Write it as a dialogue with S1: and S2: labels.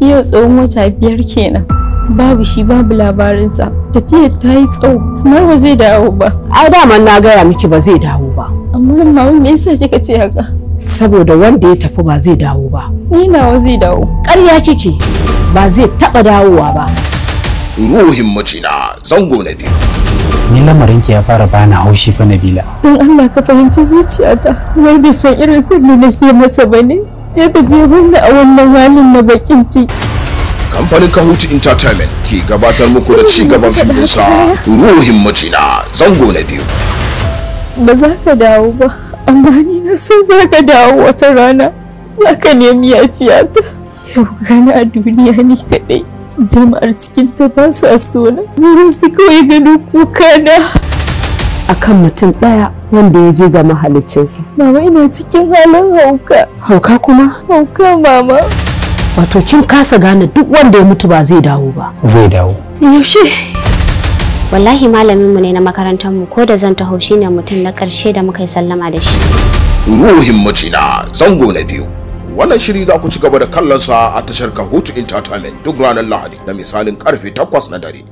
S1: Yau tsawon wata 5 kenan. Babu shi babu labarinsa. Tafiyar ta yi tsawo kamar ba zai dawo ba.
S2: Ai daman na gaya miki ba zai dawo ba.
S1: Amma mama me yasa kika ce haka?
S2: Saboda wanda ya tafi ba zai dawo ba.
S1: Ni nawa zai dawo.
S2: Ƙarya kike, ba zai taɓa dawowa ba.
S3: Ruhin macina zango na 2.
S4: Ni lamarinki ya fara bani haushi fa Nabila.
S1: Don Allah ka fahimci zuciyata. Wai bai san irin sirri nake masa bane. Ya tafi wannan a wannan halin na bakin ciki.
S3: Kamfanin Kahutu Entertainment ke gabatar muku da ci gaban fim ɗinsa Ruhin macina zango na 2.
S1: Ba za ka dawo ba, amma ni na san za ka dawo wata rana. Za ka nemi yafiyata. Yau gana a duniya ni kaɗai. Jama'ar cikinta ba sa sona. Wurin su kawai gano kuka na.
S2: Akan mutum ɗaya wanda ya je ga mahaliccinsa.
S1: Mama ina cikin halin hauka.
S2: Hauka kuma?
S1: Hauka mama.
S2: Wato kin kasa gane duk wanda ya mutu ba zai dawo ba.
S4: Zai dawo.
S1: Yaushe?
S5: Wallahi malaminmu ne na makarantar mu, ko da zan taho shine mutum na ƙarshe da muka yi sallama da shi.
S3: Ruhin macina zango na 2. Wannan shiri za ku ci gaba da kallon sa a tashar Kahutu Entertainment duk ranar Lahadi da misalin karfe 8 na dare.